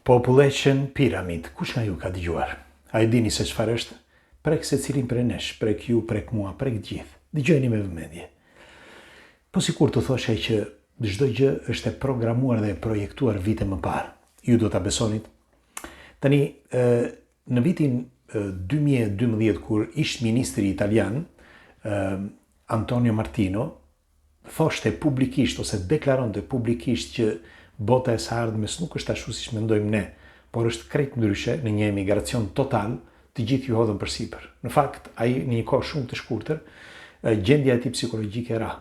Population Pyramid. Kush nga ju ka dëgjuar? A e dini se çfarë është? Prek se cilin prej nesh, prek ju, prek mua, prek gjithë. Dëgjojeni me vëmendje. Po sikur të thoshe që çdo gjë është e programuar dhe e projektuar vite më parë. Ju do ta besonit? Tani, në vitin 2012, kur ishte ministri italian, Antonio Martino, thoshte publikisht ose deklaronte publikisht që bota e së ardhmes nuk është ashtu siç mendojmë ne, por është krejt ndryshe, në një emigracion total, të gjithë ju hodhën përsipër. Në fakt, ai në një kohë shumë të shkurtër, gjendja e tij psikologjike ra.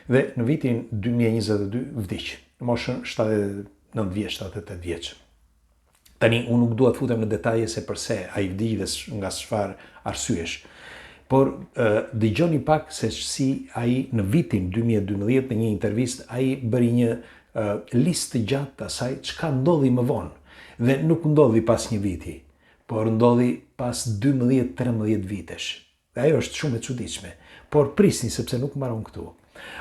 Dhe në vitin 2022 vdiq, në moshën 79 vjeç, 78 vjeç. Tani, unë nuk dua të futem në detaje se përse ai vdiq dhe nga çfarë arsyesh. Por dëgjoni pak se si ai në vitin 2012 në një intervistë ai bëri një listë të gjatë të asaj çka ndodhi më vonë. Dhe nuk ndodhi pas një viti, por ndodhi pas 12-13 vitesh. Dhe ajo është shumë e çuditshme, por prisni sepse nuk mbaron këtu.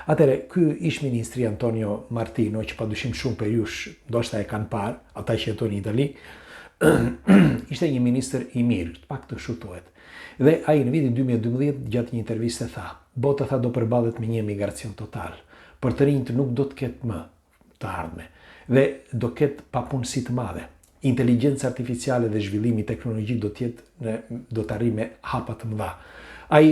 Atëre, ky ish ministri Antonio Martino, që padyshim shumë për jush ndoshta e kanë parë, ata që jetojnë në Itali, ishte një ministër i mirë, të paktën kështu thuhet. Dhe ai në vitin 2012 gjatë një interviste tha, bota tha do përballet me një emigracion total, për të rinjt nuk do të ketë më të ardhme dhe do ketë papunësi të madhe. Inteligjenca artificiale dhe zhvillimi teknologjik do të arrijë me hapa të mëdha. Ai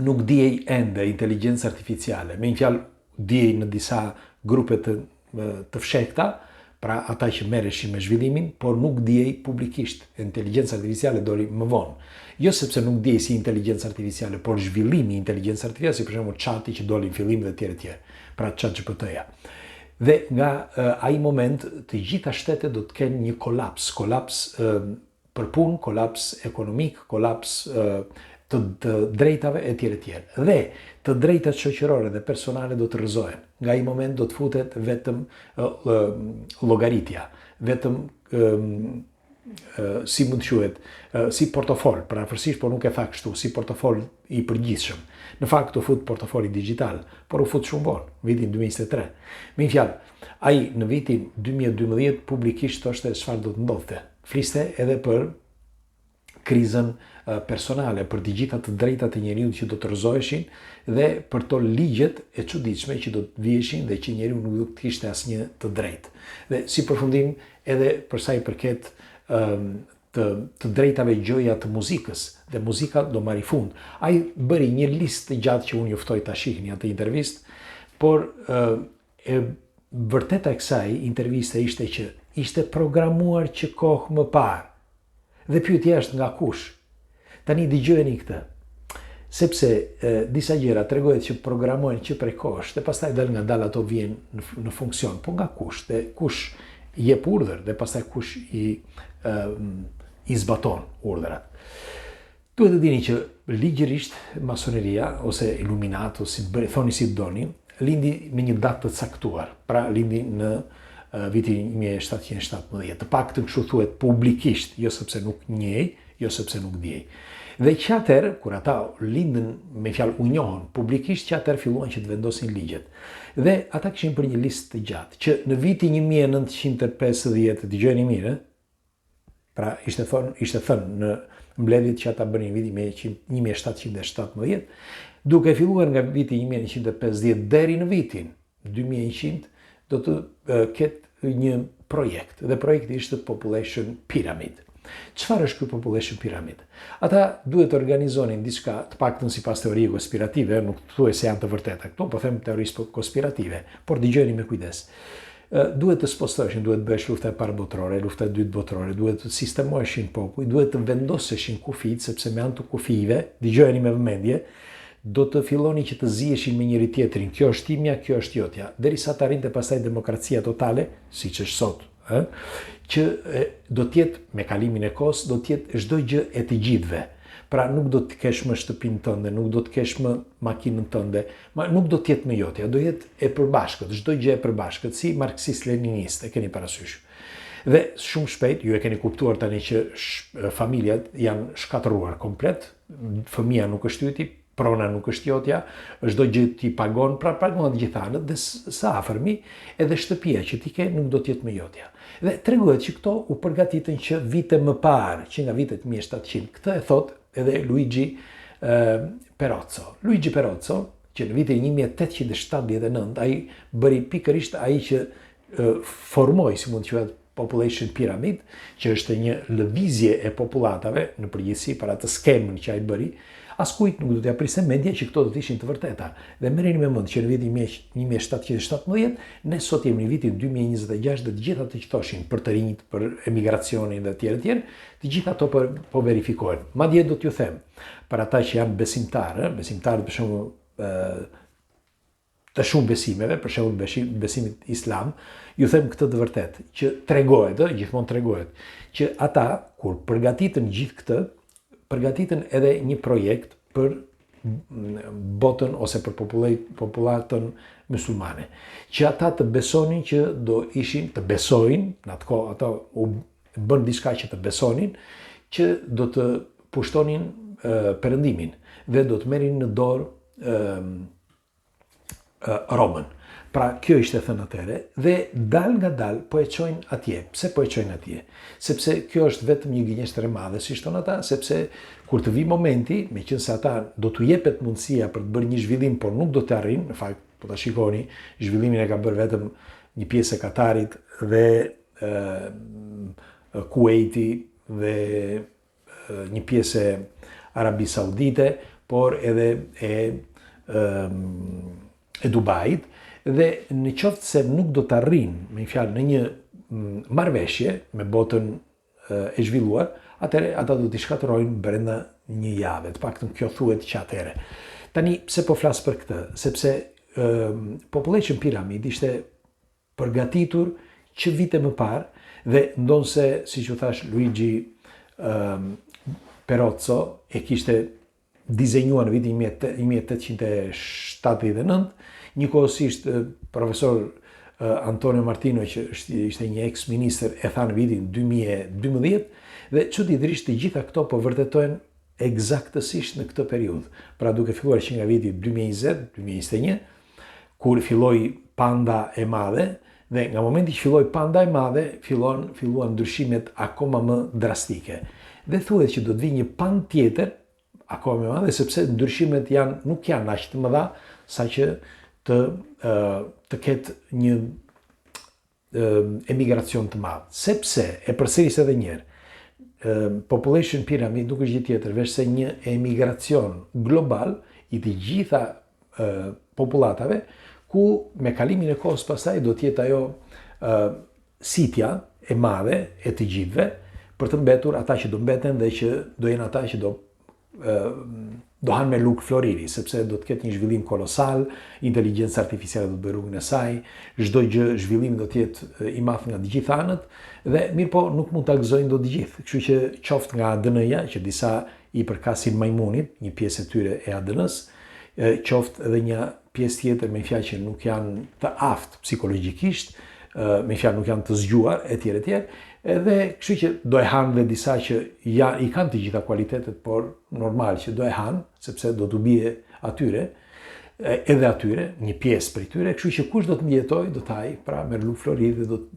nuk dijej ende inteligjencë artificiale, me një fjalë dijej në disa grupe të fshehta, pra ata që merreshin me zhvillimin, por nuk dijej publikisht. Inteligjenca artificiale doli më vonë. Jo sepse nuk dijej si inteligjenca artificiale, por zhvillimi i inteligjencës artificiale, si për shembull chati që doli në fillim dhe tjerë. Pra ChatGPT-ja. Dhe nga ai moment të gjitha shtetet do të kenë një kolaps për punë, kolaps ekonomik, kolaps të drejtave e tjerë. Dhe të drejtat shoqërore dhe personale do të rrëzohen. Nga ai moment do të futet vetëm llogaritja, vetëm si mund të quhet, si portofol, pra afërsisht, por nuk e tha kështu, si portofol i përgjithshëm. Në fakt u fut portofoli digital, por u fut shumë vonë, vitin 2023. Me një fjalë, ai në vitin 2012 publikisht thoshte çfarë do të ndodhte. Fliste edhe për krizën personale, për të gjitha të drejtat e njeriut që do të rrëzoheshin dhe për to ligjet e çuditshme që do të vieshin dhe që njeriu nuk do të kishte asnjë të drejtë. Dhe si përfundim edhe për sa i përket të drejtave gjoja të muzikës, dhe muzika do marri fund. Ai bëri një listë të gjatë që unë ju ftoj ta shihni atë intervistë, por e vërteta e kësaj interviste ishte që ishte programuar që kohë më parë. Dhe pyetja është nga kush? Tani dëgjojeni këtë. Sepse disa gjëra tregojnë që programohen që prej kohësh, dhe pastaj dal nga dal ato vjen në funksion. Po nga kush? Dhe kush jep urdhër dhe pastaj kush i zbaton urdhrat. Duhet të dini që ligjërisht masoneria ose Illuminati ose thoni si doni, lindi me një datë të caktuar. Pra lindi në vitin 1717. Të paktën kështu thuhet publikisht, jo sepse nuk njeh, jo sepse nuk dijej. Dhe që atëherë, kur ata lindën me fjalë u njohën publikisht, që atëherë filluan që të vendosin ligjet. Dhe ata kishin për një listë të gjatë, që në vitin 1950, dëgjojeni mirë, pra ishte thënë në mbledhjet që ata bënin vitin 1717, duke filluar nga viti 1950 deri në vitin 2100, do të ketë një projekt, dhe projekti ishte Population Pyramid. Çfarë është ky Population Pyramid? Ata duhet të organizonin diçka, të paktën sipas teorie konspirative, nuk thuaj se janë të vërteta këto, po them teorisë konspirative, por dëgjojeni me kujdes. Duhet të spostoshin, duhet të bëhesh lufta e parë botërore, lufta e dytë botërore, duhet të sistemoheshin popull, duhet të vendoseshin kufijt, sepse me anë të kufive, dëgjojeni me vëmendje, do të filloni që të ziheshin me njëri tjetrin. Kjo është timja, kjo është jotja. Derisa të arrinte pastaj demokracia totale, siç është sot, që do të jetë me kalimin e kohës, do të jetë çdo gjë e të gjithëve. Pra nuk do të kesh më shtëpinë tënde, nuk do të kesh më makinën tënde, nuk do të jetë më jotja, do jetë e përbashkët, çdo gjë e përbashkët, si marksist-leninist, e keni parasysh. Dhe shumë shpejt, ju e keni kuptuar tani që familjat janë shkatëruar komplet, fëmia nuk është yti, prona nuk është jotja, çdo gjë ti pagon, pra pagon të gjitha anët dhe sa afërmi edhe shtëpia që ti ke nuk do të jetë më jotja. Dhe tregohet që këto u përgatitën që vite më parë, që nga vitet 1700. Këtë e thot edhe Luigi Perozzo. Luigi Perozzo, që në vitin 1879 ai bëri pikërisht ai që formoi, si mund të quhet, Population Pyramid, që është një lëvizje e popullatave në përgjithësi para të skemën që ai bëri. Askujt nuk do t'ja priste mendja që këto do të ishin të vërteta. Dhe merreni me mend që në vitin 1717, ne sot jemi në vitin 2026 dhe të gjitha të që thoshin për të rinjt, për emigracionin dhe tjerë, të gjitha ato po verifikohen. Madje do t'ju them, për ata që janë besimtarë për shembull të shumë besimeve, për shembull besimit islam, ju them këtë të vërtet, që tregohet, gjithmonë tregohet, që ata kur përgatitën gjithë këtë, përgatitën edhe një projekt për botën ose për popullatën musulmane. Që ata të besonin që do ishin, të besojnë, në atë kohë ata u bën diçka që të besonin, që do të pushtonin perëndimin dhe do të merrin në dorë Romën. Pra, kjo ishte thënë atëre, dhe dal nga dal po e çojnë atje. Pse po e çojnë atje? Sepse kjo është vetëm një gënjeshtër e madhe, si thon ata, sepse kur të vi momenti, meqense ata do t'u jepet mundësia për të bërë një zhvillim, por nuk do të arrijnë, në fakt, po ta shikoni, zhvillimin e ka bërë vetëm një pjesë e Katarit dhe Kuwaiti dhe një pjesë e Arabisë Saudite, por edhe e Dubait, dhe në qoftë se nuk do të arrijnë, me një fjalë, në një marrëveshje me botën e zhvilluar, atëherë ata do t'i shkatërrojnë brenda një jave, të paktën kjo thuhet që atëherë. Tani, pse po flas për këtë? Sepse Population Pyramid ishte përgatitur që vite më parë dhe ndonse, siç u thash, Luigi Perozzo e kishte dizenjuar në vitin 1879, njëkohësisht profesor Antonio Martino, që ishte një ex-ministër, e tha në vitin 2012, dhe çuditërisht të gjitha këto po vërtetojnë eksaktësisht në këtë periudhë. Pra duke filluar që nga viti 2020-2021, kur filloi panda e madhe, dhe nga momenti që filloi panda e madhe, filluan ndryshimet akoma më drastike. Dhe thuhet që do të vijë një pand tjetër, akoma më madhe, sepse ndryshimet nuk janë aq të mëdha saqë të ketë një emigracion të madh. Sepse, e përsëris edhe një herë, Population Pyramid nuk është gjë tjetër veç se një emigracion global i të gjitha popullatave, ku me kalimin e kohës pastaj do të jetë ajo sitja e madhe e të gjithëve për të mbetur ata që do mbeten dhe që do jenë ata që do hanë me luk floriri, sepse do të ketë një zhvillim kolosal, inteligjenca artificiale do të bëjë rrugën e saj, çdo gjë zhvillim do të jetë i madh nga të gjitha anët, dhe mirë po nuk mund ta gëzojnë dot të gjithë. Kështu që qoftë nga ADN-ja, që disa i përkasin majmunit, një pjesë e tyre e ADN-s, qoftë edhe një pjesë tjetër me fjalë që nuk janë të aftë psikologjikisht, me fjalë nuk janë të zgjuar, etj. Edhe kështu që do e hanë dhe disa që i kanë të gjitha kualitetet, por normal që do e hanë, sepse do t'u bie atyre, edhe atyre, një pjesë për tyre, kështu që kush do të mbjetoj, do t'aj, pra me luk florid dhe do të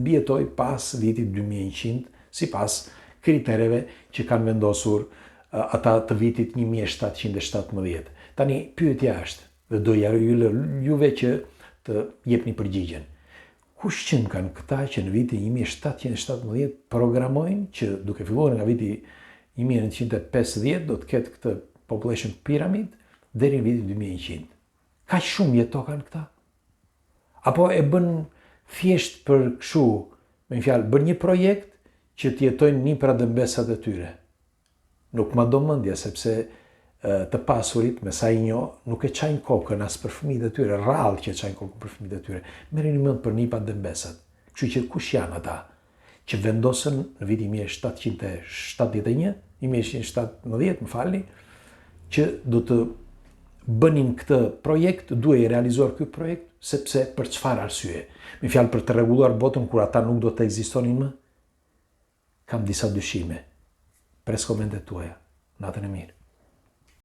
mbjetoj pas vitit 2100, si pas kritereve që kanë vendosur ata të vitit 1717. Tani, pyetja është, dhe do juve që të jepni përgjigjen. Kush qënë kanë këta që në vitin 1717 programojnë që duke filluar nga viti 1950 do të ketë këtë Population Pyramid deri në vitin 2100. Ka shumë jeto kanë këta? Apo e bën thjesht për kështu, me një fjalë, bën një projekt që të jetojnë një pra dëmbesat e tyre? Nuk ma do mendja, sepse të pasurit, me sa i njoh, nuk e çajnë kokën as për fëmijët e tyre, rrallë që e çajnë kokën për fëmijët e tyre. Merreni mend për nipa dëmbesat. Kështu që kush janë ata që vendosën në vitin 1717, më falni, që do të bënin këtë projekt, duhej realizuar ky projekt, sepse për çfarë arsye? Me fjalë për të rregulluar botën kur ata nuk do të ekzistonin më? Kam disa dyshime. Pres komentet tuaja. Natën e mirë.